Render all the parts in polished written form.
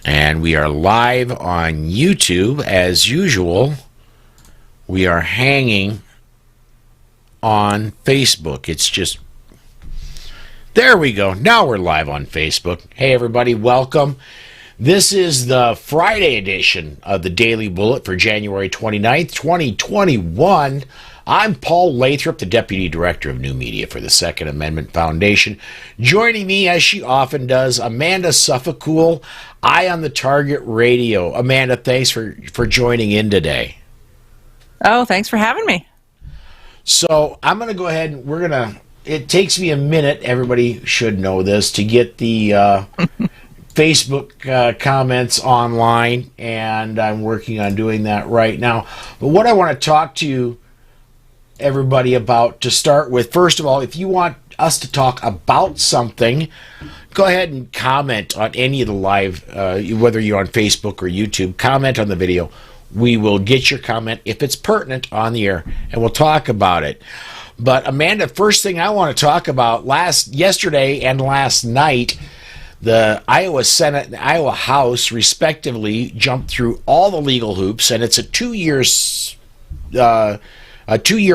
And we are live on YouTube as usual. We are hanging on Facebook. It's just, there we go. Now we're live on Facebook. Hey everybody, welcome. This is the Friday edition of the Daily Bullet for January 29th, 2021. I'm Paul Lathrop, the Deputy Director of New Media for the Second Amendment Foundation. Joining me, as she often does, Amanda Suffolcool, Eye on the Target Radio. Amanda, thanks for joining in today. Oh, thanks for having me. So I'm going to go ahead and it takes me a minute, everybody should know this, to get the Facebook comments online, and I'm working on doing that right now. But what I want to talk to everybody about to start with, first of all, if you want us to talk about something, go ahead and comment on any of the live, whether you're on Facebook or YouTube, comment on the video. We will get your comment if it's pertinent on the air, and we'll talk about it. But Amanda, first thing I want to talk about, yesterday and last night, the Iowa Senate and Iowa House respectively jumped through all the legal hoops, and it's a two-year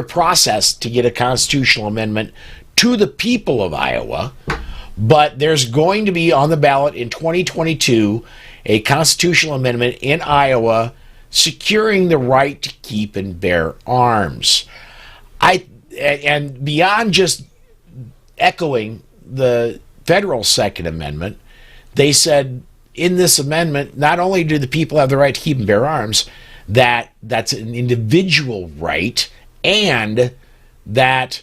process to get a constitutional amendment to the people of Iowa. But there's going to be on the ballot in 2022 a constitutional amendment in Iowa securing the right to keep and bear arms. And beyond just echoing the federal Second Amendment, they said in this amendment, not only do the people have the right to keep and bear arms, that's an individual right, and that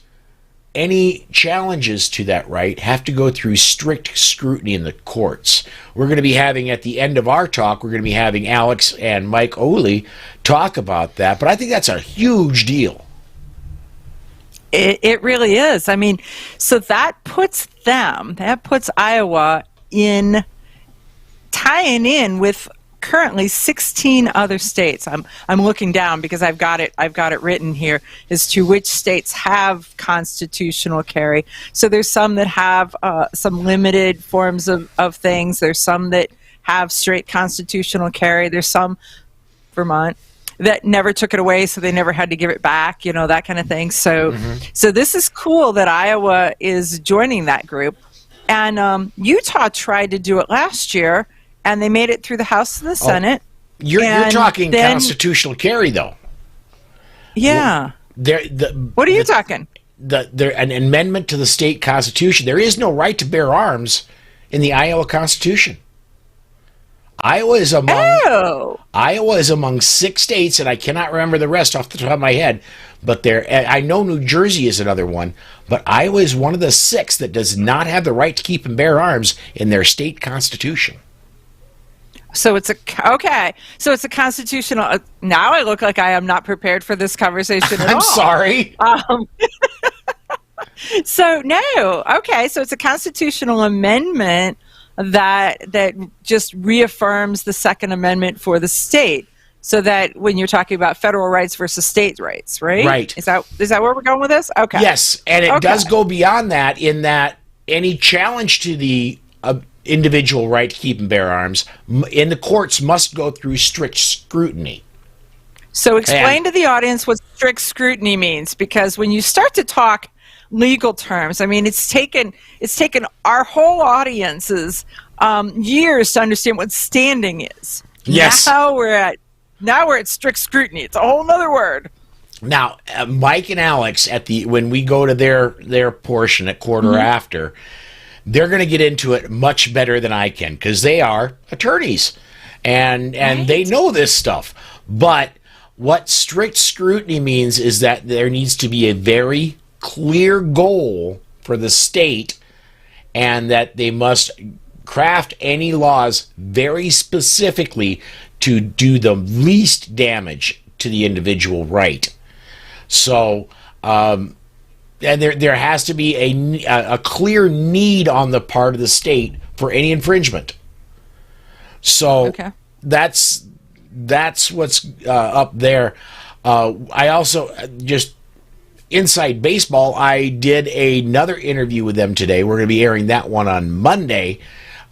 any challenges to that right have to go through strict scrutiny in the courts. We're going to be having, at the end of our talk, we're going to be having Alex and Mike Oley talk about that, but I think that's a huge deal. It really is. I mean, so that puts Iowa in, tying in with currently 16 other states. I'm looking down because I've got it written here as to which states have constitutional carry. So there's some that have some limited forms of things. There's some that have straight constitutional carry. There's some, Vermont, that never took it away, so they never had to give it back, that kind of thing. So So this is cool that Iowa is joining that group. And Utah tried to do it last year, and they made it through the House and the Senate. You're talking constitutional carry, though. Yeah. What are you talking? An amendment to the state constitution. There is no right to bear arms in the Iowa Constitution. Iowa is among 6 states, and I cannot remember the rest off the top of my head, but I know New Jersey is another one, but Iowa is one of the 6 that does not have the right to keep and bear arms in their state constitution. So it's a constitutional. Now I look like I am not prepared for this conversation at all. I'm sorry. So it's a constitutional amendment that just reaffirms the Second Amendment for the state, so that when you're talking about federal rights versus state rights, right? Right. Is that where we're going with this? Okay. Yes, and it does go beyond that, in that any challenge to the individual right to keep and bear arms in the courts must go through strict scrutiny. So explain to the audience what strict scrutiny means, because when you start to talk legal terms, I mean, it's taken our whole audience's years to understand what standing is. Yes. Now we're at strict scrutiny. It's a whole other word. Now, Mike and Alex, when we go to their portion at quarter after, they're going to get into it much better than I can, because they are attorneys and they know this stuff. But what strict scrutiny means is that there needs to be a very clear goal for the state, and that they must craft any laws very specifically to do the least damage to the individual right. So, and there has to be a clear need on the part of the state for any infringement. So that's what's up there. I also just Inside Baseball, I did another interview with them today. We're going to be airing that one on Monday.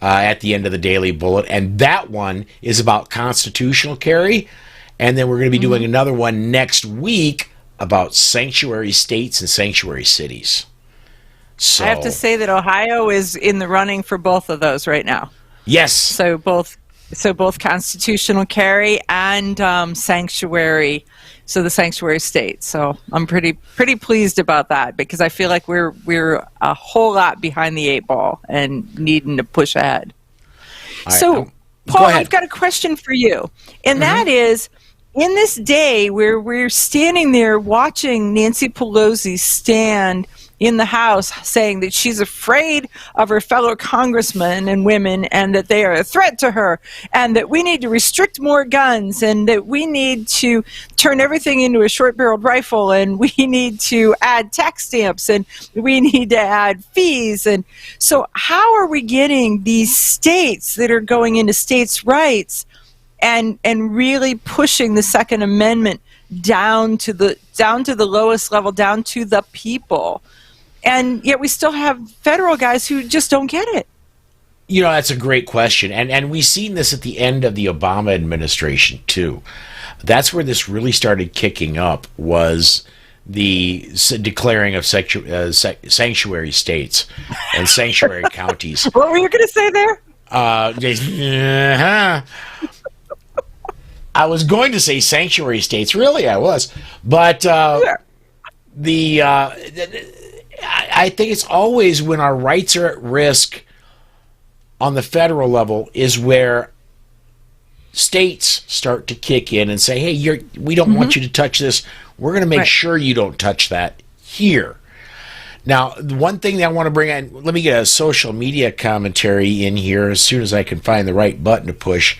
at the end of the Daily Bullet, and that one is about constitutional carry. And then we're going to be doing another one next week about sanctuary states and sanctuary cities. So I have to say that Ohio is in the running for both of those right now. yes, So both constitutional carry and sanctuary. So the sanctuary state. So I'm pretty pleased about that, because I feel like we're a whole lot behind the 8 ball and needing to push ahead. All right, So go Paul, ahead. I've got a question for you, and that is, in this day where we're standing there watching Nancy Pelosi stand in the House saying that she's afraid of her fellow congressmen and women, and that they are a threat to her, and that we need to restrict more guns, and that we need to turn everything into a short-barreled rifle, and we need to add tax stamps, and we need to add fees. And so how are we getting these states that are going into states' rights and really pushing the Second Amendment down to the lowest level, down to the people? And yet we still have federal guys who just don't get it. You know, that's a great question. And we've seen this at the end of the Obama administration, too. That's where this really started kicking up, was the declaring of sanctuary states and sanctuary counties. What were you going to say there? I was going to say sanctuary states. Really, I was. But I think it's always when our rights are at risk on the federal level is where states start to kick in and say, hey, we don't want you to touch this. We're going to make sure you don't touch that here. Now, the one thing that I want to bring in, let me get a social media commentary in here as soon as I can find the right button to push.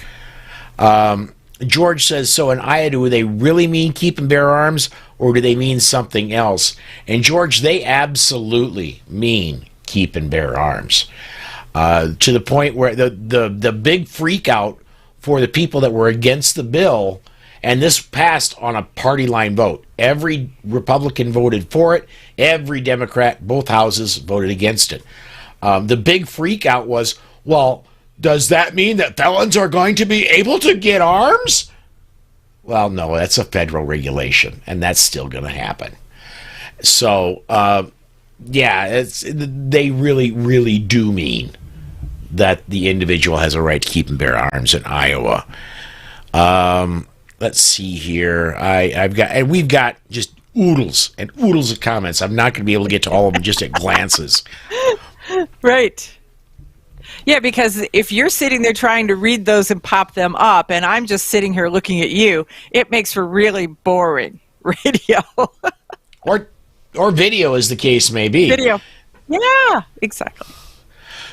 George says, so in Iowa, do they really mean keep and bear arms, or do they mean something else? And George, they absolutely mean keep and bear arms. To the point where the big freak out for the people that were against the bill, and this passed on a party line vote. Every Republican voted for it. Every Democrat, both houses, voted against it. The big freak out was, well, does that mean that felons are going to be able to get arms? Well, no, that's a federal regulation, and that's still going to happen. So, they really, really do mean that the individual has a right to keep and bear arms in Iowa. Let's see here. We've got just oodles and oodles of comments. I'm not going to be able to get to all of them just at glances. Right. Yeah, because if you're sitting there trying to read those and pop them up, and I'm just sitting here looking at you, it makes for really boring radio. or video, as the case may be. Video. Yeah, exactly.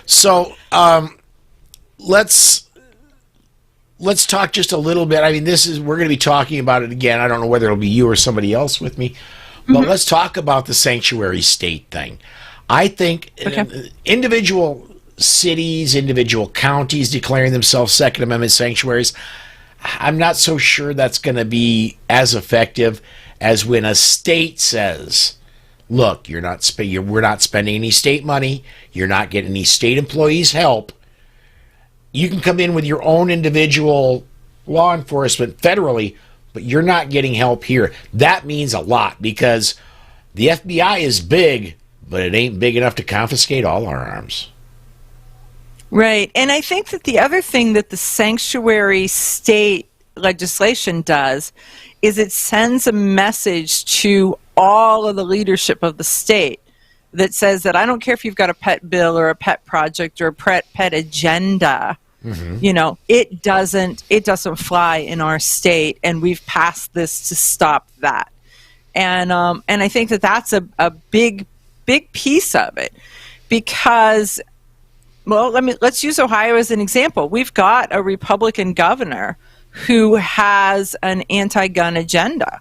So let's talk just a little bit. I mean, we're going to be talking about it again. I don't know whether it'll be you or somebody else with me, but let's talk about the sanctuary state thing. I think individual cities, individual counties declaring themselves Second Amendment sanctuaries, I'm not so sure that's going to be as effective as when a state says, look, we're not spending any state money, you're not getting any state employees help. You can come in with your own individual law enforcement federally, but you're not getting help here. That means a lot, because the FBI is big, but it ain't big enough to confiscate all our arms. Right. And I think that the other thing that the sanctuary state legislation does is it sends a message to all of the leadership of the state that says that I don't care if you've got a pet bill or a pet project or a pet agenda. You know, it doesn't fly in our state, and we've passed this to stop that. And I think that that's a big piece of it, because, well, let's use Ohio as an example. We've got a Republican governor who has an anti-gun agenda,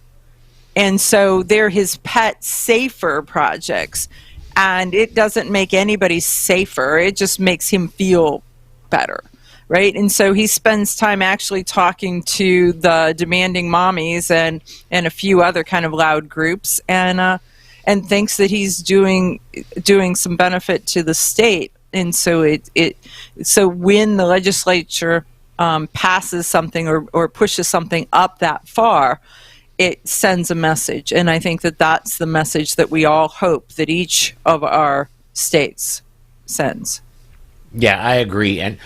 and so they're his pet safer projects, and it doesn't make anybody safer. It just makes him feel better. Right. And so he spends time actually talking to the demanding mommies and a few other kind of loud groups, and thinks that he's doing some benefit to the state And so so when the legislature passes something or pushes something up that far, it sends a message. And I think that that's the message that we all hope that each of our states sends. Yeah, I agree. And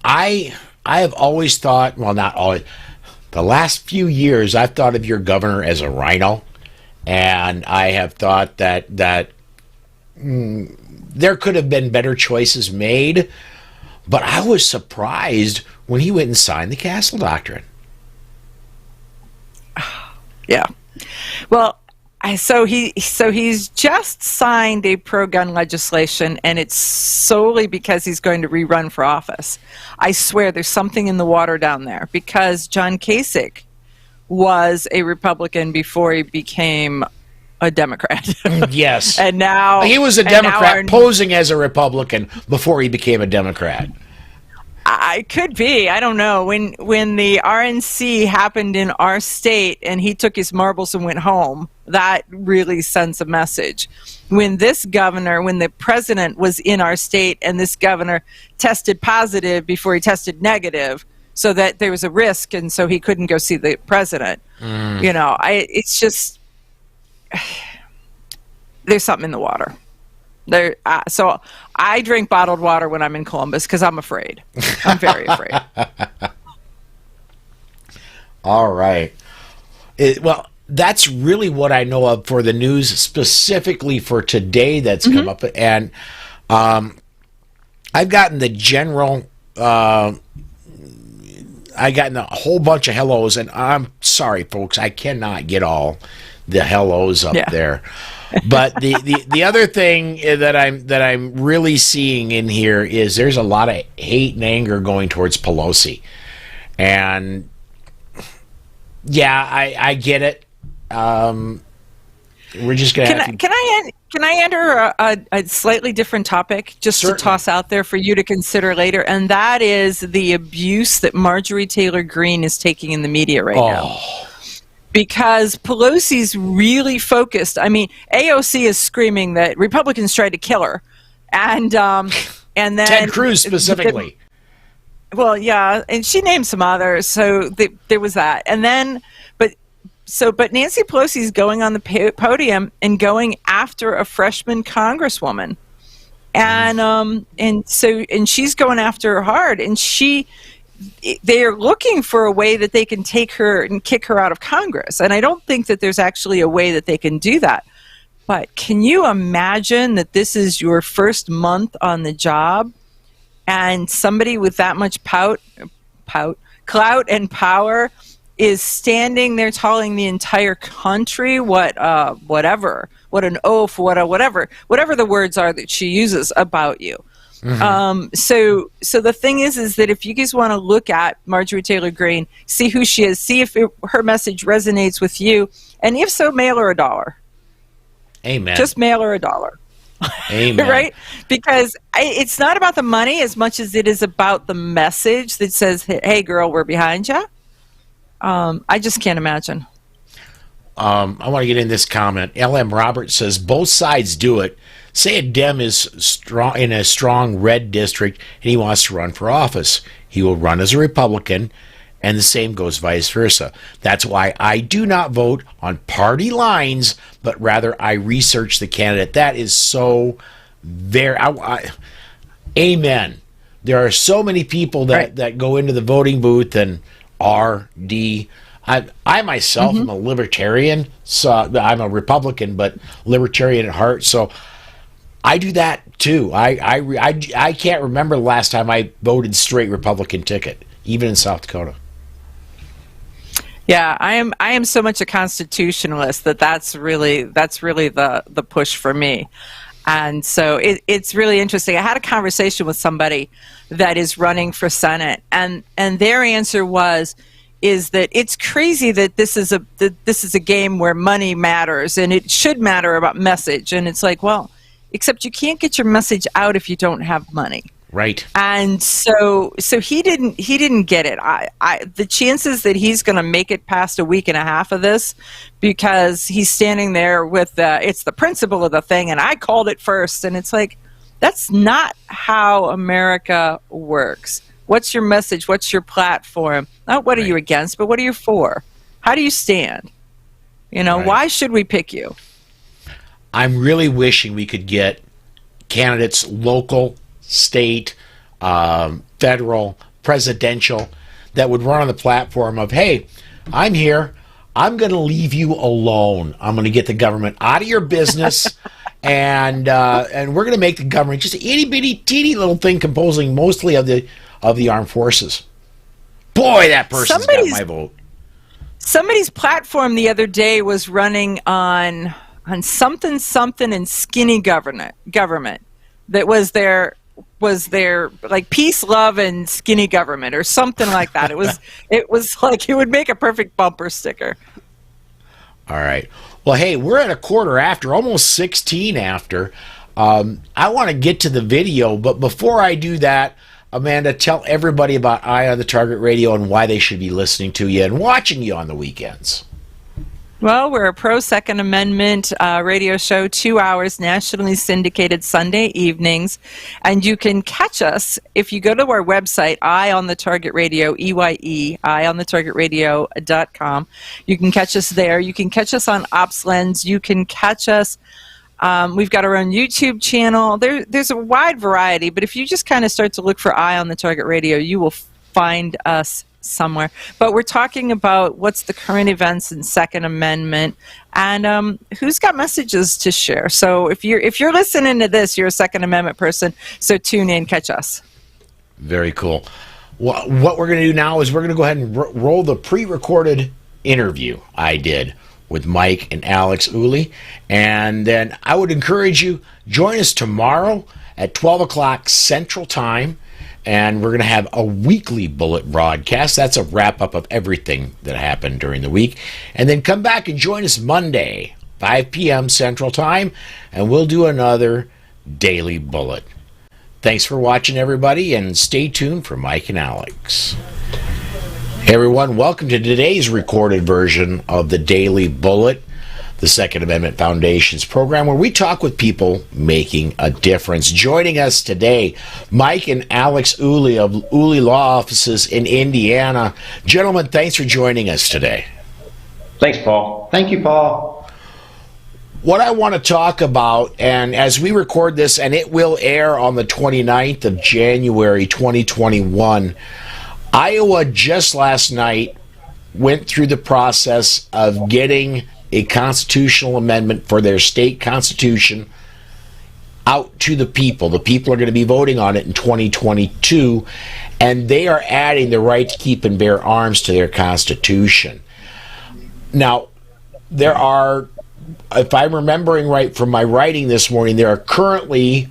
I have always thought, well, not always, the last few years, I've thought of your governor as a rhino. And I have thought that there could have been better choices made. But I was surprised when he went and signed the Castle Doctrine. Yeah. Well, so he's just signed a pro-gun legislation, and it's solely because he's going to rerun for office. I swear there's something in the water down there, because John Kasich was a Republican before he became a Democrat. Yes. And now he was a Democrat posing as a Republican before he became a Democrat. I could be. I don't know. When the RNC happened in our state and he took his marbles and went home, that really sends a message. When the president was in our state and this governor tested positive before he tested negative, so that there was a risk, and so he couldn't go see the president. It's just, there's something in the water. So I drink bottled water when I'm in Columbus because I'm afraid. I'm very afraid. All right. Well, that's really what I know of for the news specifically for today that's come up. And I've gotten the general, I've gotten a whole bunch of hellos, and I'm sorry, folks, I cannot get all the hellos up there. But the other thing that I'm really seeing in here is there's a lot of hate and anger going towards Pelosi, and yeah, I get it. We're just gonna have to... Can I enter a slightly different topic just Certainly. to toss out there for you to consider later, and that is the abuse that Marjorie Taylor Greene is taking in the media right now. Because Pelosi's really focused. I mean, AOC is screaming that Republicans tried to kill her, and then Ted Cruz specifically. Well, yeah, and she named some others, so there was that, and then but Nancy Pelosi's going on the podium and going after a freshman congresswoman, and she's going after her hard, and they're looking for a way that they can take her and kick her out of Congress. And I don't think that there's actually a way that they can do that. But can you imagine that this is your first month on the job and somebody with that much clout and power is standing there telling the entire country whatever the words are that she uses about you? So the thing is that if you guys want to look at Marjorie Taylor Greene, see who she is, see if her message resonates with you, and if so, mail her $1. Amen. Just mail her $1. Amen. Right? Because it's not about the money as much as it is about the message that says, "Hey, girl, we're behind you." I just can't imagine. I want to get in this comment. L.M. Roberts says both sides do it. Say a Dem is strong in a strong red district and he wants to run for office. He will run as a Republican, and the same goes vice versa. That's why I do not vote on party lines, but rather I research the candidate. That is so very... amen. There are so many people that go into the voting booth and RD... I myself am a libertarian, so I'm a Republican, but libertarian at heart. So I do that too. I can't remember the last time I voted straight Republican ticket, even in South Dakota. Yeah, I am so much a constitutionalist that's really the push for me. And so it's really interesting. I had a conversation with somebody that is running for Senate, and their answer is that it's crazy that this is a game where money matters and it should matter about message. And it's like, well, except you can't get your message out if you don't have money. Right. And so he didn't get it. The chances that he's going to make it past a week and a half of this, because he's standing there with it's the principle of the thing, and I called it first, and it's like, That's not how America works. What's your message? What's your platform? Not what are you against, but what are you for? How do you stand? Why should we pick you? I'm really wishing we could get candidates, local, state, federal, presidential, that would run on the platform of, hey, I'm here. I'm going to leave you alone. I'm going to get the government out of your business, and we're going to make the government just an itty bitty teeny little thing composing mostly of the armed forces. Boy, that person's got my vote. Somebody's platform the other day was running on something and skinny government that was their like peace, love, and skinny government or something like that. It was like it would make a perfect bumper sticker. All right. Well, hey, we're at a quarter after, almost 16 after. I want to get to the video, but before I do that, Amanda, tell everybody about Eye on the Target Radio and why they should be listening to you and watching you on the weekends. Well, we're a pro-Second Amendment radio show, 2 hours, nationally syndicated Sunday evenings. And you can catch us if you go to our website, Eye on the Target Radio, EYE, eyeonthetargetradio.com. You can catch us there. You can catch us on OpsLens. You can catch us. We've got our own YouTube channel. There's a wide variety, but if you just kind of start to look for Eye on the Target Radio, you will find us somewhere. But we're talking about what's the current events in Second Amendment and who's got messages to share. So if you're listening to this, you're a Second Amendment person, so tune in, catch us. Very cool. What we're going to do now is we're going to go ahead and roll the pre-recorded interview I did with Mike and Alex Ulli, and then I would encourage you, join us tomorrow at 12 o'clock Central Time. And we're going to have a weekly Bullet broadcast. That's a wrap-up of everything that happened during the week. And then come back and join us Monday, 5 p.m. Central Time, and we'll do another Daily Bullet. Thanks for watching, everybody, and stay tuned for Mike and Alex. Hey, everyone. Welcome to today's recorded version of the Daily Bullet, the Second Amendment Foundation's program, where we talk with people making a difference. Joining us today, Mike and Alex Ulli of Ulli Law Offices in Indiana. Gentlemen, thanks for joining us today. Thanks, Paul. Thank you, Paul. What I want to talk about, and as we record this, and it will air on the 29th of January, 2021, Iowa just last night went through the process of getting a constitutional amendment for their state constitution out to the people. The people are going to be voting on it in 2022, and they are adding the right to keep and bear arms to their constitution. Now, there are, if I'm remembering right from my writing this morning, there are currently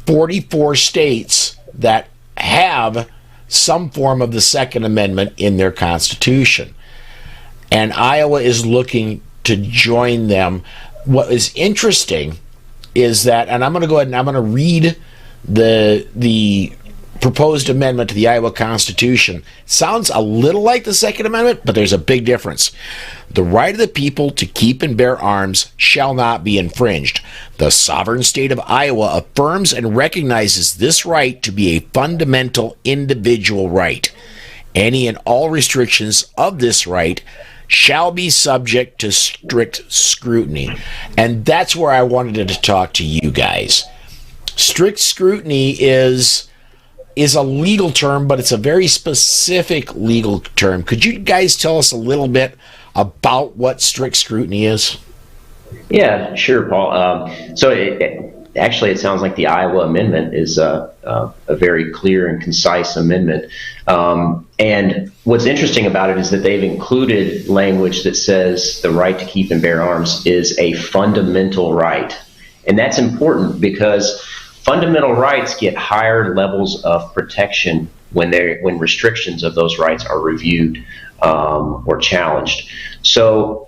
44 states that have some form of the Second Amendment in their constitution. And Iowa is looking to join them. What is interesting is that, and I'm going to go ahead and I'm going to read the proposed amendment to the Iowa Constitution. It sounds a little like the Second Amendment, but there's a big difference. The right of the people to keep and bear arms shall not be infringed. The sovereign state of Iowa affirms and recognizes this right to be a fundamental individual right. Any and all restrictions of this right shall be subject to strict scrutiny. And that's where I wanted to talk to you guys. Strict scrutiny is a legal term, but it's a very specific legal term. Could you guys tell us a little bit about what strict scrutiny is? Yeah, sure, Paul. Actually, it sounds like the Iowa amendment is a very clear and concise amendment. And what's interesting about it is that they've included language that says the right to keep and bear arms is a fundamental right. And that's important because fundamental rights get higher levels of protection when restrictions of those rights are reviewed or challenged. So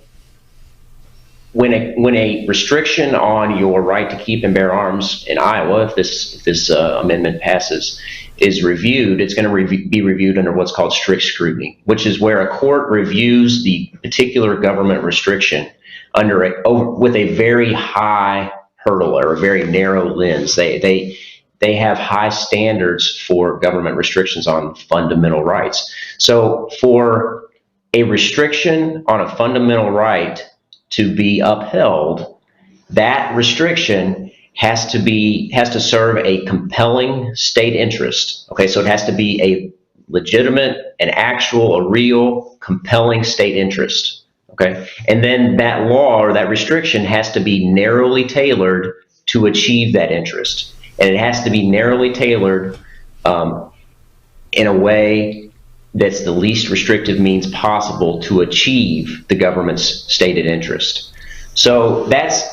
when a restriction on your right to keep and bear arms in Iowa, if this amendment passes, is reviewed, it's going to be reviewed under what's called strict scrutiny, which is where a court reviews the particular government restriction with a very high hurdle or a very narrow lens. They they have high standards for government restrictions on fundamental rights. So for a restriction on a fundamental right to be upheld, that restriction has to serve a compelling state interest. Okay, so it has to be a legitimate, an actual, a real, compelling state interest. Okay, and then that law or that restriction has to be narrowly tailored to achieve that interest, and it has to be narrowly tailored in a way that's the least restrictive means possible to achieve the government's stated interest. So that's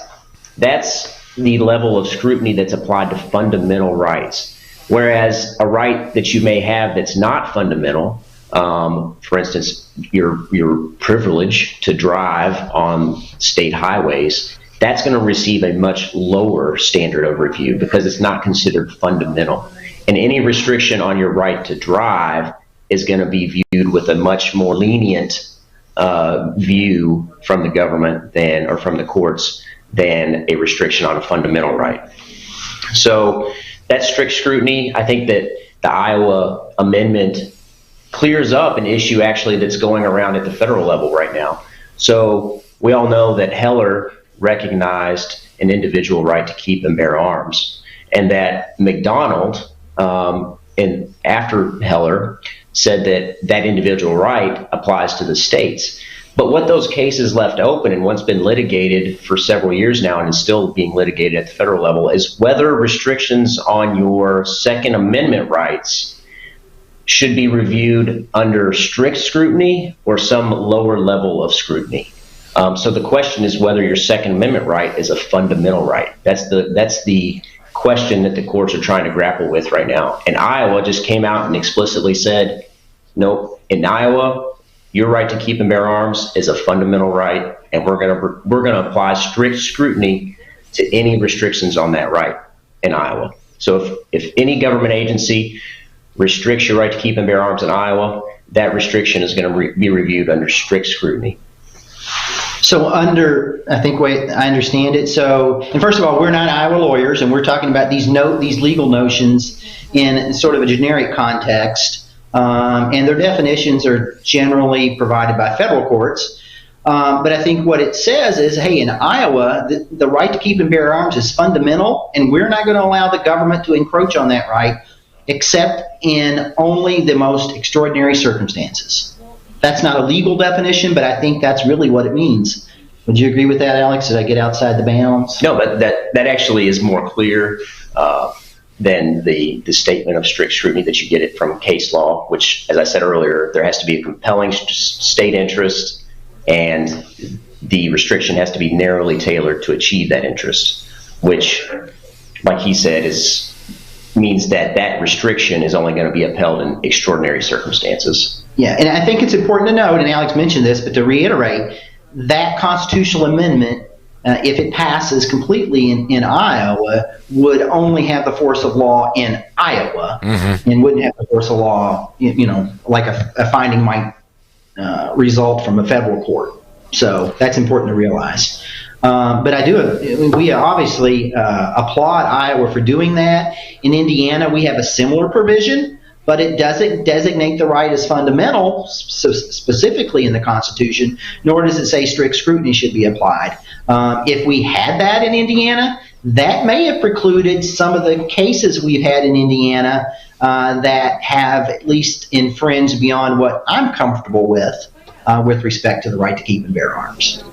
the level of scrutiny that's applied to fundamental rights. Whereas a right that you may have that's not fundamental, for instance, your privilege to drive on state highways, that's going to receive a much lower standard of review because it's not considered fundamental. And any restriction on your right to drive is going to be viewed with a much more lenient view from the government or from the courts than a restriction on a fundamental right. So that's strict scrutiny. I think that the Iowa amendment clears up an issue actually that's going around at the federal level right now. So we all know that Heller recognized an individual right to keep and bear arms, and that McDonald, and after Heller, said that that individual right applies to the states. But what those cases left open, and what's been litigated for several years now and is still being litigated at the federal level, is whether restrictions on your Second Amendment rights should be reviewed under strict scrutiny or some lower level of scrutiny. So the question is whether your Second Amendment right is a fundamental right. That's the question that the courts are trying to grapple with right now. And Iowa just came out and explicitly said, nope, in Iowa, your right to keep and bear arms is a fundamental right, and we're gonna apply strict scrutiny to any restrictions on that right in Iowa. So if any government agency restricts your right to keep and bear arms in Iowa, that restriction is going to be reviewed under strict scrutiny. So I think way I understand it. So, and first of all, we're not Iowa lawyers, and we're talking about these legal notions in sort of a generic context. And their definitions are generally provided by federal courts. But I think what it says is, hey, in Iowa, the right to keep and bear arms is fundamental, and we're not going to allow the government to encroach on that right, except in only the most extraordinary circumstances. That's not a legal definition, but I think that's really what it means. Would you agree with that, Alex? Did I get outside the bounds? No, but that actually is more clear than the statement of strict scrutiny that you get it from case law, which, as I said earlier, there has to be a compelling state interest, and the restriction has to be narrowly tailored to achieve that interest, which, like he said, means that restriction is only going to be upheld in extraordinary circumstances. Yeah, and I think it's important to note, and Alex mentioned this, but to reiterate, that constitutional amendment, if it passes completely in Iowa, would only have the force of law in Iowa, and wouldn't have the force of law, like a finding might result from a federal court. So that's important to realize. But we obviously applaud Iowa for doing that. In Indiana, we have a similar provision, but it doesn't designate the right as fundamental, so specifically in the Constitution, nor does it say strict scrutiny should be applied. If we had that in Indiana, that may have precluded some of the cases we've had in Indiana that have at least infringed beyond what I'm comfortable with respect to the right to keep and bear arms.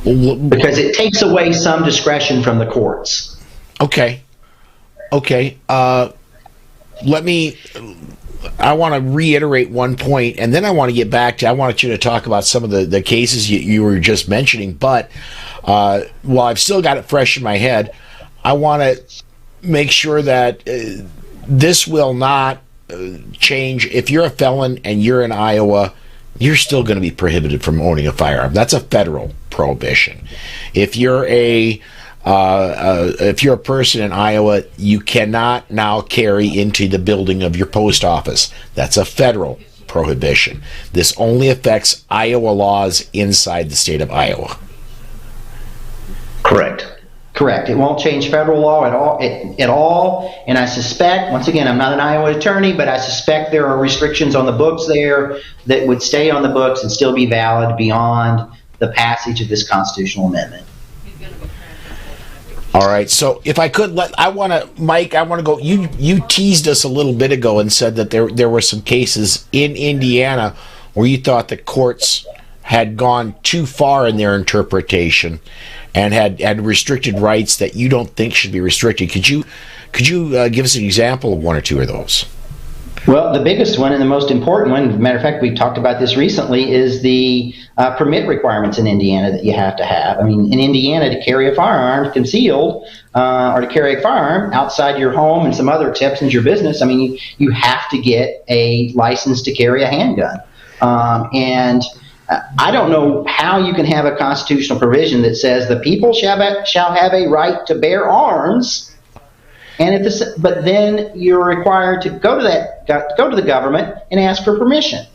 Because it takes away some discretion from the courts. Okay. I want to reiterate one point, and then I want to get back to, I wanted you to talk about some of the cases you were just mentioning, but while I've still got it fresh in my head, I want to make sure that this will not change. If you're a felon and you're in Iowa, you're still going to be prohibited from owning a firearm. That's a federal prohibition. If you're a person in Iowa, you cannot now carry into the building of your post office. That's a federal prohibition. This only affects Iowa laws inside the state of Iowa. Correct. Correct. It won't change federal law at all. And I suspect, once again, I'm not an Iowa attorney, but I suspect there are restrictions on the books there that would stay on the books and still be valid beyond the passage of this constitutional amendment. All right. So if I could Mike, I want to go. You teased us a little bit ago and said that there were some cases in Indiana where you thought the courts had gone too far in their interpretation and had restricted rights that you don't think should be restricted. Could you give us an example of one or two of those? Well, the biggest one and the most important one, as a matter of fact, we talked about this recently, is the permit requirements in Indiana that you have to have. I mean, in Indiana, to carry a firearm concealed or to carry a firearm outside your home and some other exceptions, your business, I mean, you have to get a license to carry a handgun. And I don't know how you can have a constitutional provision that says the people shall have a right to bear arms, but then you're required to go to the government and ask for permission.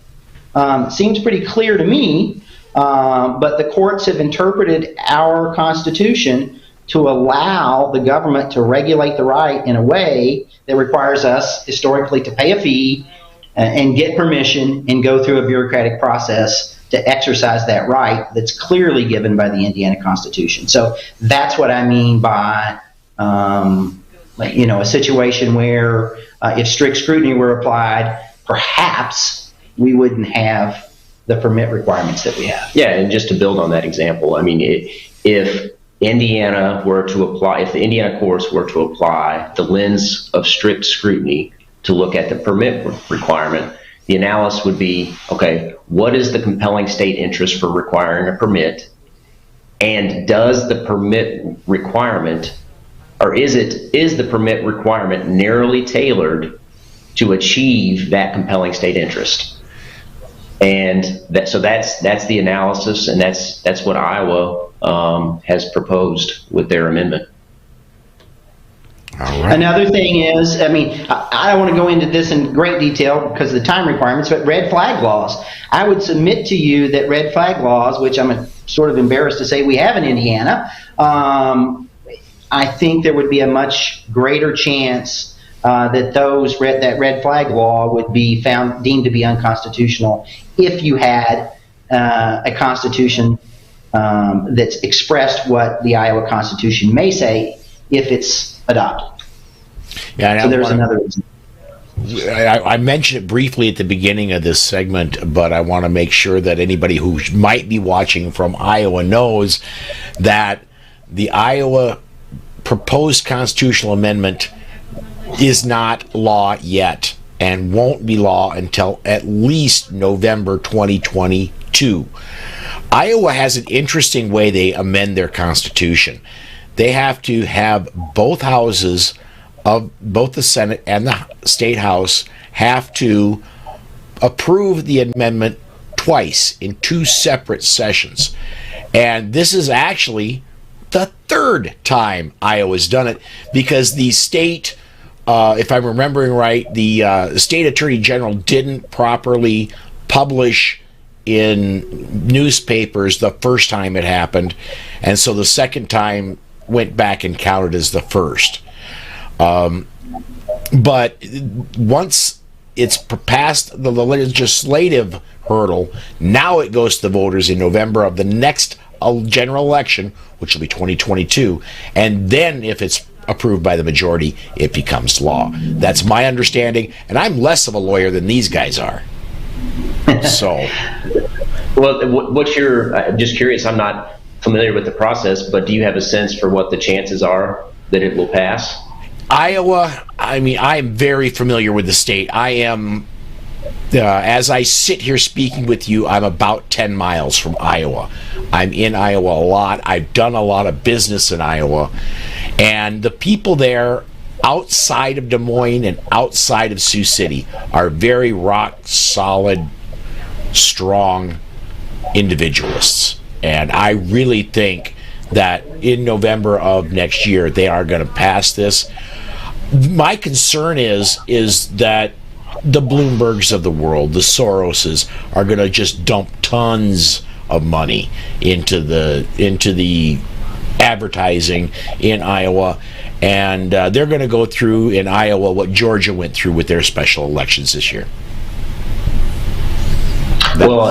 Seems pretty clear to me, but the courts have interpreted our Constitution to allow the government to regulate the right in a way that requires us historically to pay a fee and get permission and go through a bureaucratic process to exercise that right that's clearly given by the Indiana Constitution. So that's what I mean by, a situation where if strict scrutiny were applied, perhaps we wouldn't have the permit requirements that we have. Yeah, and just to build on that example, I mean, if the Indiana courts were to apply the lens of strict scrutiny to look at the permit requirement, the analysis would be, okay, what is the compelling state interest for requiring a permit? And does the permit requirement, or is the permit requirement narrowly tailored to achieve that compelling state interest? And that's the analysis, and that's what Iowa has proposed with their amendment. All right. Another thing is, I mean, I don't want to go into this in great detail because of the time requirements, but red flag laws. I would submit to you that red flag laws, which I'm sort of embarrassed to say we have in Indiana, I think there would be a much greater chance that that red flag law would be deemed to be unconstitutional if you had a constitution that's expressed what the Iowa Constitution may say if it's adopted. Yeah, so there's another reason. I mentioned it briefly at the beginning of this segment, but I want to make sure that anybody who might be watching from Iowa knows that the Iowa proposed constitutional amendment is not law yet and won't be law until at least November 2022. Iowa has an interesting way they amend their constitution. They have to have both houses of both the Senate and the State House have to approve the amendment twice in two separate sessions. And this is actually the third time Iowa's done it because the state, if I'm remembering right, the state attorney general didn't properly publish in newspapers the first time it happened. And so the second time went back and counted as the first. But once it's passed the legislative hurdle, now it goes to the voters in November of the next general election, which will be 2022. And then if it's approved by the majority, it becomes law. That's my understanding. And I'm less of a lawyer than these guys are. So. Well, what's I'm just curious, I'm not familiar with the process, but do you have a sense for what the chances are that it will pass? Iowa, I mean, I am very familiar with the state. I am, as I sit here speaking with you, I'm about 10 miles from Iowa. I'm in Iowa a lot. I've done a lot of business in Iowa. And the people there outside of Des Moines and outside of Sioux City are very rock solid, strong individualists. And I really think that in November of next year, they are going to pass this. My concern is that the Bloombergs of the world, the Soroses, are going to just dump tons of money into the advertising in Iowa, and they're going to go through in Iowa what Georgia went through with their special elections this year. Well,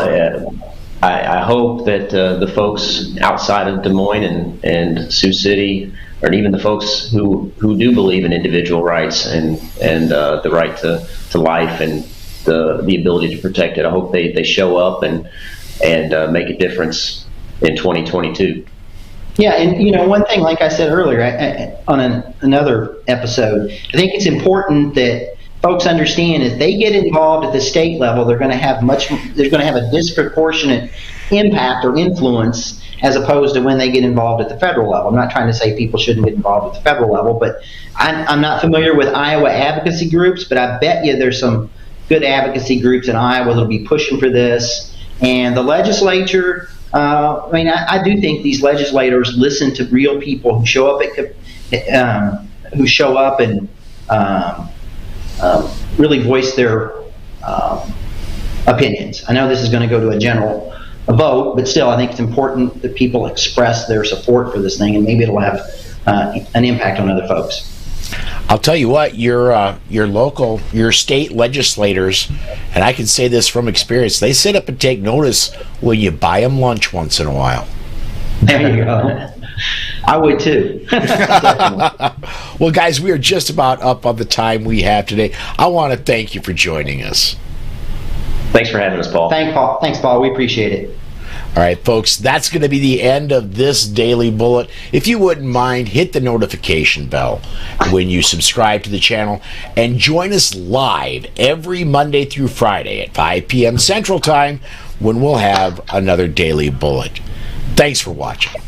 I hope that the folks outside of Des Moines and Sioux City, or even the folks who do believe in individual rights and the right to life and the ability to protect it, I hope they show up and make a difference in 2022. Yeah, and one thing, like I said earlier on another episode, I think it's important that folks understand if they get involved at the state level, they're going to have a disproportionate impact or influence as opposed to when they get involved at the federal level. I'm not trying to say people shouldn't get involved at the federal level, but I'm not familiar with Iowa advocacy groups, but I bet you there's some good advocacy groups in Iowa that'll be pushing for this. And the legislature, I do think these legislators listen to real people who show up and really voice their opinions. I know this is going to go to a general vote, but still, I think it's important that people express their support for this thing, and maybe it'll have an impact on other folks. I'll tell you what, your state legislators, and I can say this from experience, they sit up and take notice when you buy them lunch once in a while. There you go. I would too. Well, guys, we are just about up on the time we have today. I want to thank you for joining us. Thanks for having us, Paul. Thanks, Paul. We appreciate it. All right, folks, that's going to be the end of this Daily Bullet. If you wouldn't mind, hit the notification bell when you subscribe to the channel, and join us live every Monday through Friday at 5 p.m. Central Time when we'll have another Daily Bullet. Thanks for watching.